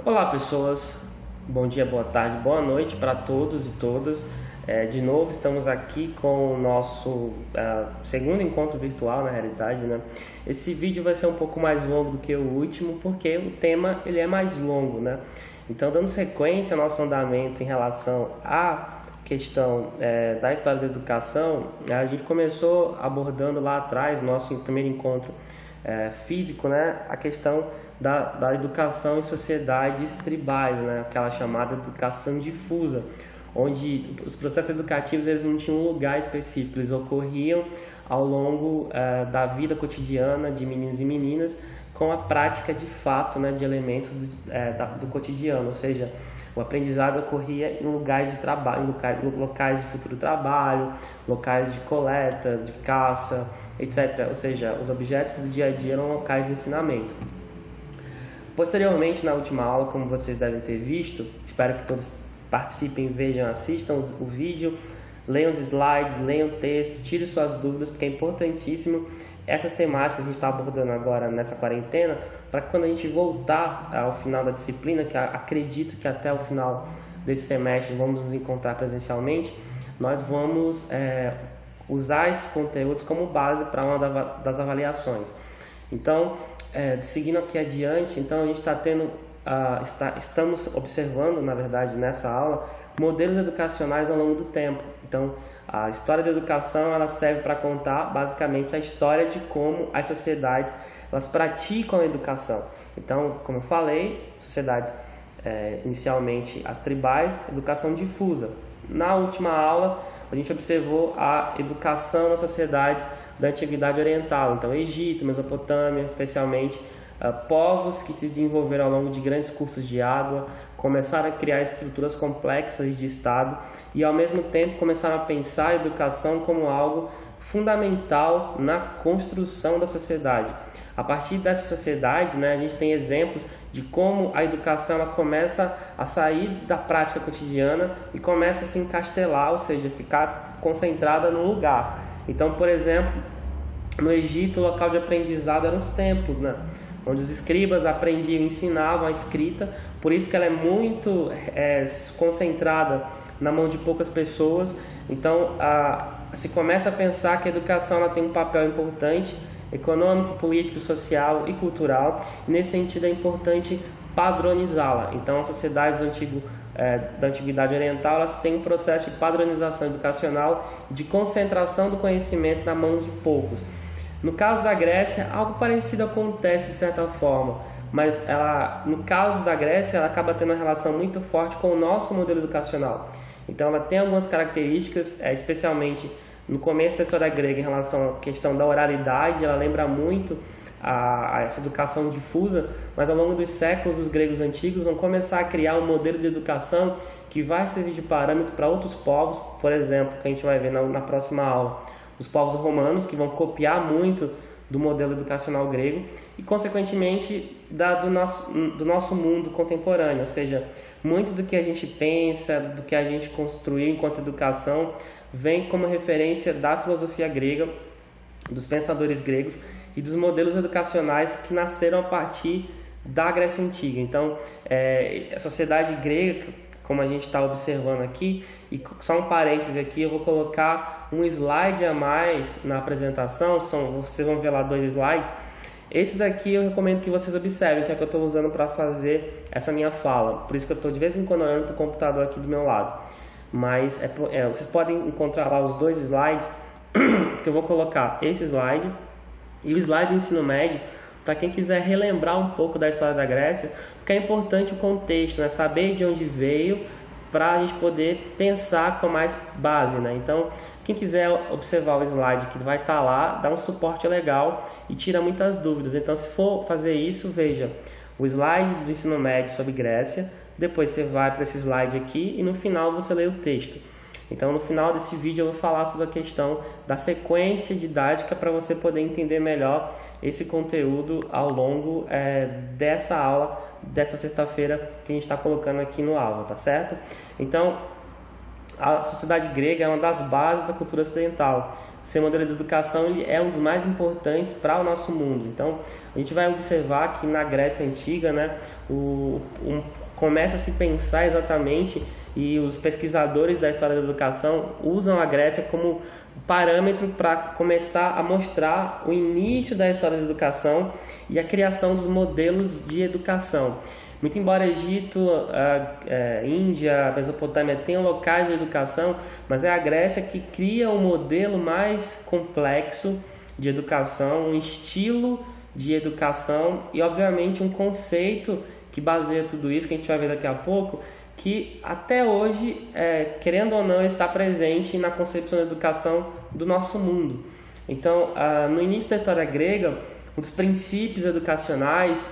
Olá pessoas, bom dia, boa tarde, boa noite para todos e todas. De novo estamos aqui com o nosso segundo encontro virtual, na realidade, né? Esse vídeo vai ser um pouco mais longo do que o último, porque o tema ele é mais longo, né? Então, dando sequência ao nosso andamento em relação à questão da história da educação, a gente começou abordando lá atrás, nosso primeiro encontro físico, né, a questão da educação em sociedades tribais, né, aquela chamada educação difusa, onde os processos educativos eles não tinham um lugar específico, eles ocorriam ao longo da vida cotidiana de meninos e meninas, com a prática de fato, né, de elementos do cotidiano, ou seja, o aprendizado ocorria em lugares de trabalho, em locais de futuro trabalho, locais de coleta, de caça, etc. Ou seja, os objetos do dia a dia eram locais de ensinamento. Posteriormente, na última aula, como vocês devem ter visto, espero que todos participem, vejam, assistam o vídeo, leiam os slides, leiam o texto, tirem suas dúvidas, porque é importantíssimo essas temáticas que a gente está abordando agora nessa quarentena, para que quando a gente voltar ao final da disciplina, que acredito que até o final desse semestre vamos nos encontrar presencialmente, nós vamos usar esses conteúdos como base para uma das avaliações. Então, seguindo aqui adiante, então a gente está tendo, estamos observando, na verdade, nessa aula, modelos educacionais ao longo do tempo. Então, a história da educação ela serve para contar basicamente a história de como as sociedades elas praticam a educação. Então, como eu falei, sociedades inicialmente as tribais, educação difusa. Na última aula, a gente observou a educação nas sociedades da Antiguidade Oriental, então Egito, Mesopotâmia, especialmente povos que se desenvolveram ao longo de grandes cursos de água, começaram a criar estruturas complexas de Estado e, ao mesmo tempo, começaram a pensar a educação como algo fundamental na construção da sociedade. A partir dessas sociedades, né, a gente tem exemplos de como a educação ela começa a sair da prática cotidiana e começa a se encastelar, ou seja, ficar concentrada num lugar. Então, por exemplo, no Egito, o local de aprendizado eram os templos, né? Onde os escribas aprendiam, ensinavam a escrita, por isso que ela é muito concentrada na mão de poucas pessoas. Então, se começa a pensar que a educação ela tem um papel importante, econômico, político, social e cultural, e nesse sentido é importante padronizá-la. Então, as sociedades da Antiguidade Oriental elas têm um processo de padronização educacional, de concentração do conhecimento na mão de poucos. No caso da Grécia, algo parecido acontece de certa forma, mas no caso da Grécia, ela acaba tendo uma relação muito forte com o nosso modelo educacional. Então, ela tem algumas características, especialmente no começo da história grega, em relação à questão da oralidade, ela lembra muito essa educação difusa, mas ao longo dos séculos, os gregos antigos vão começar a criar um modelo de educação que vai servir de parâmetro para outros povos, por exemplo, que a gente vai ver na próxima aula. Os povos romanos, que vão copiar muito do modelo educacional grego e, consequentemente, do nosso mundo contemporâneo, ou seja, muito do que a gente pensa, do que a gente construiu enquanto educação, vem como referência da filosofia grega, dos pensadores gregos e dos modelos educacionais que nasceram a partir da Grécia Antiga. Então, a sociedade grega, como a gente está observando aqui, e só um parêntese aqui, eu vou colocar um slide a mais na apresentação, vocês vão ver lá 2 slides. Esse daqui eu recomendo que vocês observem, que é o que eu estou usando para fazer essa minha fala, por isso que eu estou de vez em quando olhando para o computador aqui do meu lado. Mas vocês podem encontrar lá os 2 slides, que eu vou colocar esse slide e o slide do ensino médio, para quem quiser relembrar um pouco da história da Grécia, porque é importante o contexto, né? Saber de onde veio, para a gente poder pensar com mais base, né? Então, quem quiser observar o slide que vai estar lá, dá um suporte legal e tira muitas dúvidas. Então, se for fazer isso, veja o slide do ensino médio sobre Grécia, depois você vai para esse slide aqui e no final você lê o texto. Então, no final desse vídeo eu vou falar sobre a questão da sequência didática para você poder entender melhor esse conteúdo ao longo dessa aula, dessa sexta-feira que a gente está colocando aqui no aula, tá certo? Então, a sociedade grega é uma das bases da cultura ocidental. Seu modelo de educação ele é um dos mais importantes para o nosso mundo. Então, a gente vai observar que na Grécia Antiga, né, começa a se pensar exatamente, e os pesquisadores da história da educação usam a Grécia como parâmetro para começar a mostrar o início da história da educação e a criação dos modelos de educação. Muito embora Egito, Índia, Mesopotâmia tenham locais de educação, mas é a Grécia que cria um modelo mais complexo de educação, um estilo de educação e, obviamente, um conceito que baseia tudo isso, que a gente vai ver daqui a pouco, que até hoje, querendo ou não, está presente na concepção da educação do nosso mundo. Então, no início da história grega, os princípios educacionais,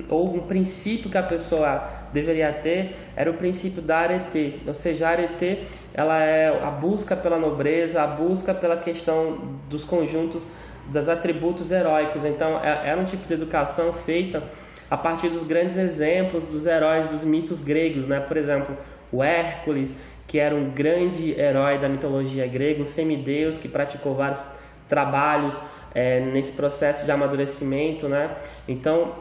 ou um princípio que a pessoa deveria ter, era o princípio da arete. Ou seja, a arete ela é a busca pela nobreza, a busca pela questão dos conjuntos, dos atributos heróicos. Então, era um tipo de educação feita a partir dos grandes exemplos dos heróis dos mitos gregos, né? Por exemplo, o Hércules, que era um grande herói da mitologia grega, um semideus que praticou vários trabalhos nesse processo de amadurecimento, né? Então,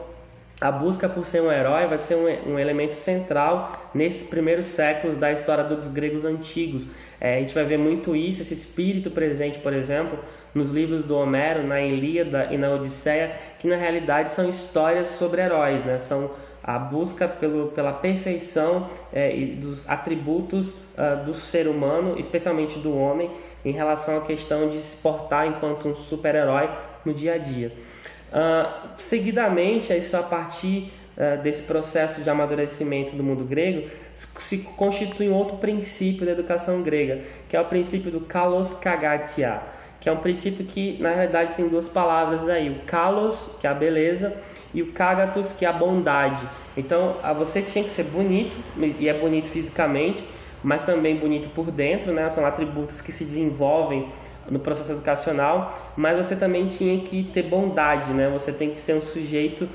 a busca por ser um herói vai ser um elemento central nesses primeiros séculos da história dos gregos antigos. A gente vai ver muito isso, esse espírito presente, por exemplo, nos livros do Homero, na Ilíada e na Odisseia, que na realidade são histórias sobre heróis, né? São a busca pela perfeição e dos atributos do ser humano, especialmente do homem, em relação à questão de se portar enquanto um super-herói no dia a dia. Seguidamente, isso a partir desse processo de amadurecimento do mundo grego, se constitui um outro princípio da educação grega, que é o princípio do kalos kagatia, que é um princípio que na realidade tem duas palavras aí, o kalos, que é a beleza, e o kagatos, que é a bondade. Então, você tinha que ser bonito, e é bonito fisicamente, mas também bonito por dentro, né? São atributos que se desenvolvem no processo educacional, mas você também tinha que ter bondade, né? Você tem que ser um sujeito,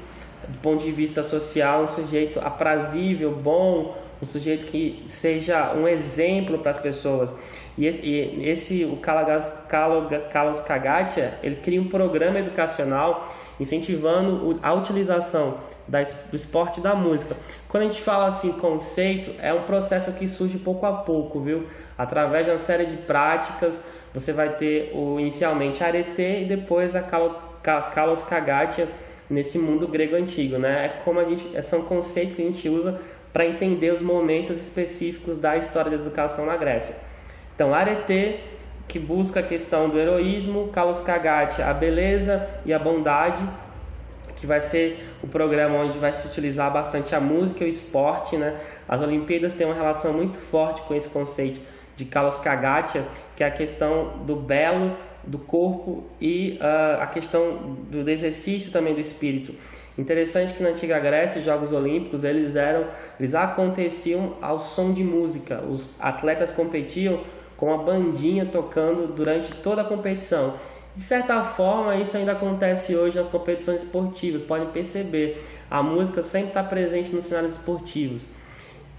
do ponto de vista social, um sujeito aprazível, bom, um sujeito que seja um exemplo para as pessoas. E o Kalos Kagatia, ele cria um programa educacional incentivando a utilização do esporte e da música. Quando a gente fala assim, conceito, é um processo que surge pouco a pouco, viu? Através de uma série de práticas, você vai ter inicialmente a arete e depois a Kalos Kagatia nesse mundo grego antigo, né? São conceitos que a gente usa para entender os momentos específicos da história da educação na Grécia. Então, arete, que busca a questão do heroísmo, Kalos Kagatia, a beleza e a bondade, que vai ser o programa onde vai se utilizar bastante a música e o esporte, né? As Olimpíadas têm uma relação muito forte com esse conceito de Kalos Kagatia, que é a questão do belo, do corpo e a questão do exercício também do espírito. Interessante que na antiga Grécia os Jogos Olímpicos eles aconteciam ao som de música. Os atletas competiam com a bandinha tocando durante toda a competição. De certa forma, isso ainda acontece hoje nas competições esportivas. Podem perceber, a música sempre está presente nos cenários esportivos.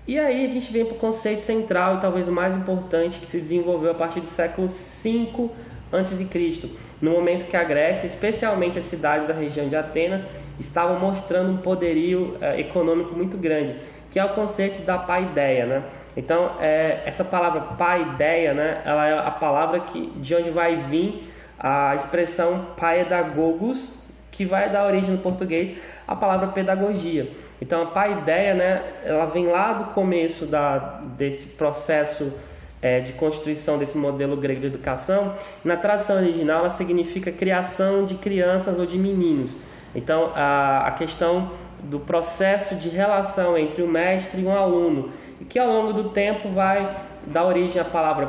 E aí a gente vem para o conceito central e talvez o mais importante, que se desenvolveu a partir do século V a.C., no momento que a Grécia, especialmente as cidades da região de Atenas, estavam mostrando um poderio econômico muito grande, que é o conceito da paideia, né? Então, essa palavra paideia, né, ela é a palavra de onde vai vir a expressão paedagogos, que vai dar origem no português à palavra pedagogia. Então, a paideia, né, ela vem lá do começo desse processo de constituição desse modelo grego de educação. Na tradução original, ela significa criação de crianças ou de meninos. Então, a questão do processo de relação entre o mestre e um aluno, e que ao longo do tempo vai dar origem à palavra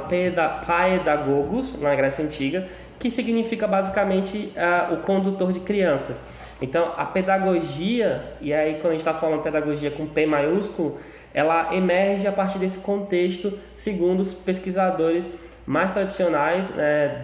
paedagogos, na Grécia Antiga, que significa basicamente o condutor de crianças. Então, a pedagogia, e aí quando a gente está falando pedagogia com P maiúsculo, ela emerge a partir desse contexto, segundo os pesquisadores mais tradicionais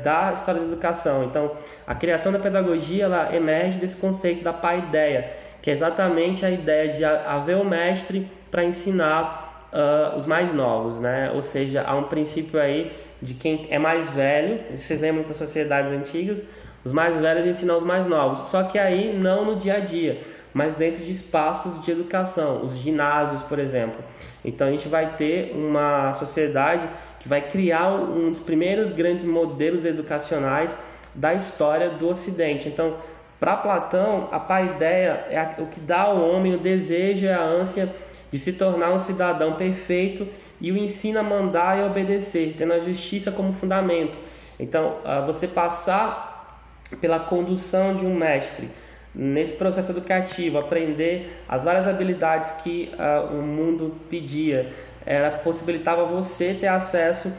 da história da educação. Então, a criação da pedagogia ela emerge desse conceito da paideia, que é exatamente a ideia de haver o mestre para ensinar os mais novos, né? Ou seja, há um princípio aí de quem é mais velho. Vocês lembram das sociedades antigas? Os mais velhos ensinam os mais novos, só que aí não no dia a dia, mas dentro de espaços de educação, os ginásios, por exemplo. Então a gente vai ter uma sociedade que vai criar um dos primeiros grandes modelos educacionais da história do Ocidente. Então, para Platão, a paideia é o que dá ao homem o desejo e a ânsia de se tornar um cidadão perfeito e o ensina a mandar e obedecer, tendo a justiça como fundamento. Então, você passar pela condução de um mestre nesse processo educativo, aprender as várias habilidades que o mundo pedia, ela possibilitava você ter acesso,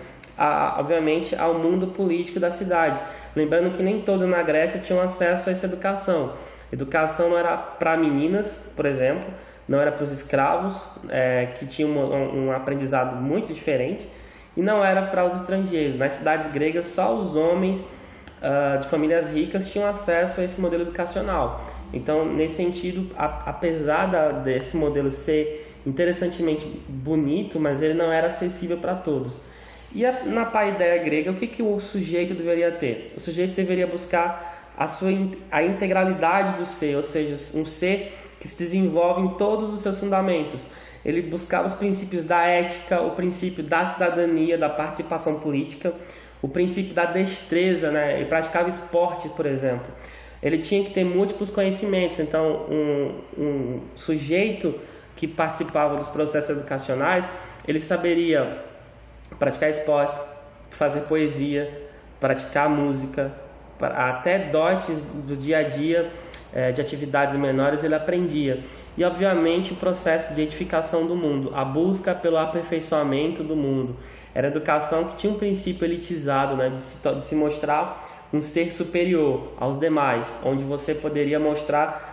obviamente, ao mundo político das cidades. Lembrando que nem todos na Grécia tinham acesso a essa educação. Educação não era para meninas, por exemplo, não era para os escravos, que tinham um aprendizado muito diferente, e não era para os estrangeiros. Nas cidades gregas, só os homens de famílias ricas tinham acesso a esse modelo educacional. Então, nesse sentido, apesar desse modelo ser interessantemente bonito, mas ele não era acessível para todos. E na paideia grega, o que o sujeito deveria ter? O sujeito deveria buscar a integralidade do ser, ou seja, um ser que se desenvolve em todos os seus fundamentos. Ele buscava os princípios da ética, o princípio da cidadania, da participação política, o princípio da destreza, né? Ele praticava esporte, por exemplo. Ele tinha que ter múltiplos conhecimentos. Então, um sujeito que participava dos processos educacionais, ele saberia praticar esportes, fazer poesia, praticar música, até dotes do dia a dia, de atividades menores ele aprendia. E obviamente o processo de edificação do mundo, a busca pelo aperfeiçoamento do mundo. Era educação que tinha um princípio elitizado, né, de se mostrar um ser superior aos demais, onde você poderia mostrar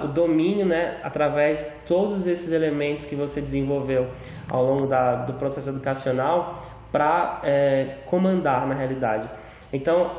o domínio, né, através de todos esses elementos que você desenvolveu ao longo do processo educacional para comandar na realidade. Então,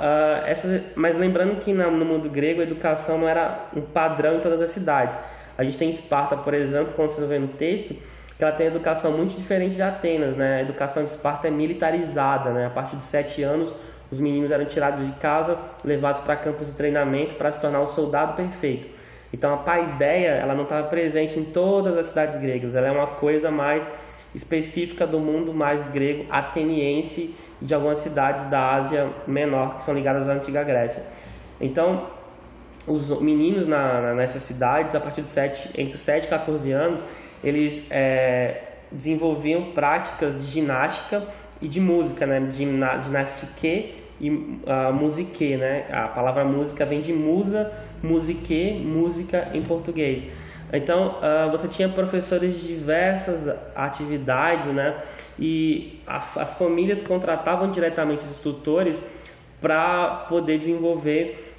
mas lembrando que no mundo grego a educação não era um padrão em todas as cidades. A gente tem Esparta, por exemplo, como vocês vão ver no texto, que ela tem educação muito diferente de Atenas, né? A educação de Esparta é militarizada, né? A partir de 7 anos, os meninos eram tirados de casa, levados para campos de treinamento para se tornar um soldado perfeito. Então, a paideia, ela não estava presente em todas as cidades gregas, ela é uma coisa mais específica do mundo mais grego, ateniense, e de algumas cidades da Ásia Menor, que são ligadas à antiga Grécia. Então, os meninos nessas cidades, a partir entre os 7 e 14 anos, eles desenvolviam práticas de ginástica e de música, né? Ginastique e musique, né? A palavra música vem de musa, musique, música em português. Então, você tinha professores de diversas atividades, né? E as famílias contratavam diretamente os tutores para poder desenvolver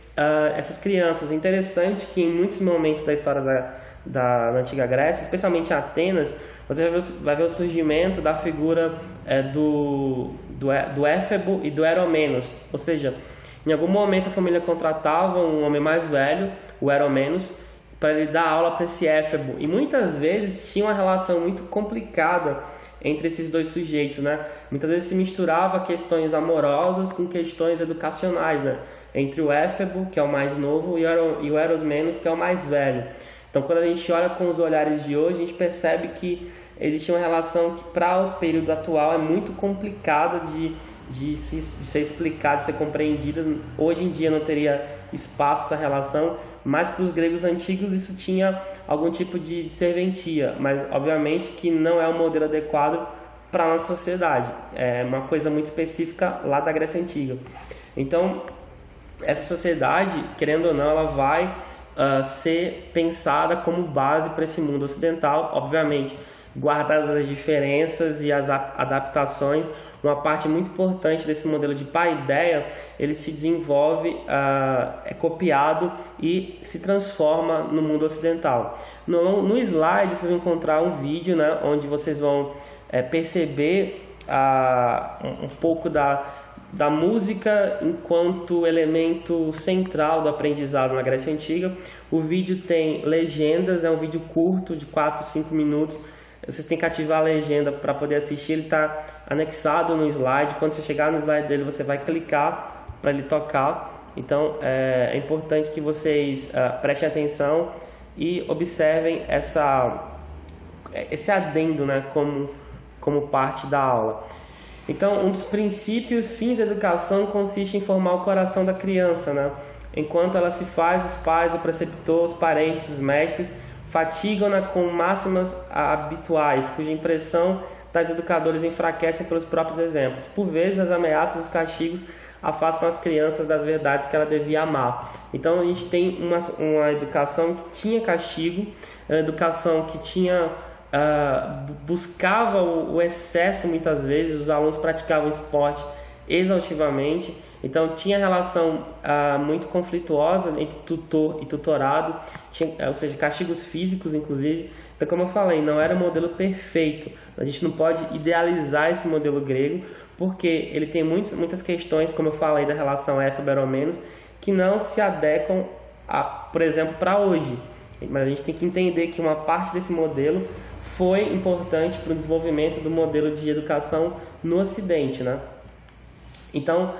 essas crianças. Interessante que em muitos momentos da história da antiga Grécia, especialmente em Atenas, você vai ver o surgimento da figura do Éfebo e do Eromenos. Ou seja, em algum momento a família contratava um homem mais velho, o Eromenos, para ele dar aula para esse Éfebo. E muitas vezes tinha uma relação muito complicada entre esses dois sujeitos, né? Muitas vezes se misturava questões amorosas com questões educacionais, né? Entre o Éfebo, que é o mais novo, e o Eromenos, que é o mais velho. Então, quando a gente olha com os olhares de hoje, a gente percebe que existe uma relação que, para o período atual, é muito complicada de ser explicada, de ser compreendida. Hoje em dia não teria espaço essa relação, mas para os gregos antigos isso tinha algum tipo de serventia, mas obviamente que não é um modelo adequado para a nossa sociedade. É uma coisa muito específica lá da Grécia Antiga. Então, essa sociedade, querendo ou não, ela vai ser pensada como base para esse mundo ocidental, obviamente guardadas as diferenças e as adaptações. Uma parte muito importante desse modelo de paideia, ele se desenvolve, é copiado e se transforma no mundo ocidental. No slide vocês vão encontrar um vídeo, né, onde vocês vão perceber um pouco da música enquanto elemento central do aprendizado na Grécia Antiga. O vídeo tem legendas, é um vídeo curto de 4, 5 minutos, vocês têm que ativar a legenda para poder assistir, ele está anexado no slide. Quando você chegar no slide dele, você vai clicar para ele tocar. Então é importante que vocês prestem atenção e observem esse adendo, né, como parte da aula. Então, um dos princípios, fins da educação consiste em formar o coração da criança, né? Enquanto ela se faz, os pais, o preceptor, os parentes, os mestres fatigam-na com máximas habituais, cuja impressão tais educadores enfraquecem pelos próprios exemplos. Por vezes, as ameaças e os castigos afastam as crianças das verdades que ela devia amar. Então, a gente tem uma educação que tinha castigo, uma educação que tinha buscava o excesso muitas vezes, os alunos praticavam esporte exaustivamente, então tinha relação muito conflituosa entre tutor e tutorado, ou seja, castigos físicos inclusive. Então, como eu falei, não era um modelo perfeito, a gente não pode idealizar esse modelo grego, porque ele tem muitas questões, como eu falei, da relação éfabo-menos, que não se adequam, por exemplo, para hoje. Mas a gente tem que entender que uma parte desse modelo foi importante para o desenvolvimento do modelo de educação no Ocidente, né? Então,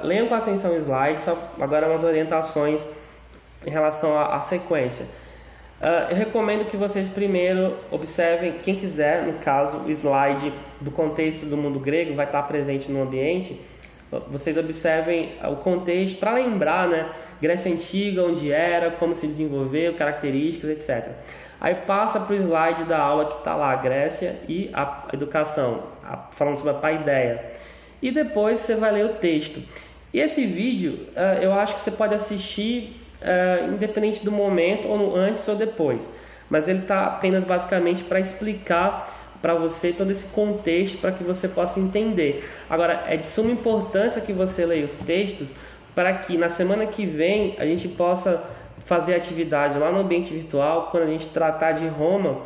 leiam com atenção o slide, só agora umas orientações em relação à sequência. Eu recomendo que vocês primeiro observem, quem quiser, no caso, o slide do contexto do mundo grego vai estar presente no ambiente. Vocês observem o contexto para lembrar, né? Grécia Antiga, onde era, como se desenvolveu, características, etc. Aí passa para o slide da aula que está lá, a Grécia e a educação, falando sobre a paideia. E depois você vai ler o texto. E esse vídeo, eu acho que você pode assistir independente do momento, ou antes ou depois. Mas ele está apenas basicamente para explicar para você todo esse contexto, para que você possa entender. Agora, é de suma importância que você leia os textos, para que na semana que vem a gente possa fazer atividade lá no ambiente virtual. Quando a gente tratar de Roma,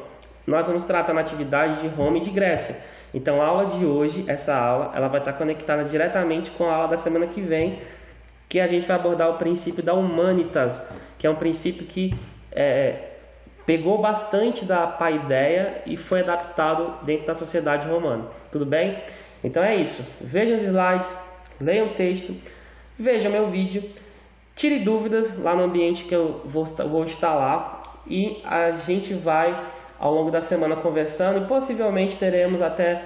nós vamos tratar na atividade de Roma e de Grécia. Então a aula de hoje, essa aula, ela vai estar conectada diretamente com a aula da semana que vem, que a gente vai abordar o princípio da humanitas, que é um princípio que pegou bastante da paideia e foi adaptado dentro da sociedade romana. Tudo bem? Então é isso. Vejam os slides, leiam o texto, vejam meu vídeo, tire dúvidas lá no ambiente que eu vou estar lá, e a gente vai ao longo da semana conversando, e possivelmente teremos até,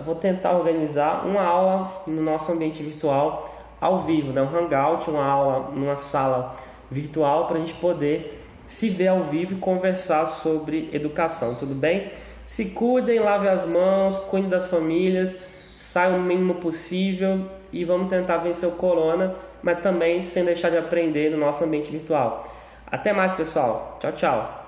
vou tentar organizar uma aula no nosso ambiente virtual ao vivo, né? Um hangout, uma aula numa sala virtual, para a gente poder se ver ao vivo e conversar sobre educação, tudo bem? Se cuidem, lavem as mãos, cuidem das famílias, saiam o mínimo possível e vamos tentar vencer o corona, mas também sem deixar de aprender no nosso ambiente virtual. Até mais, pessoal. Tchau, tchau.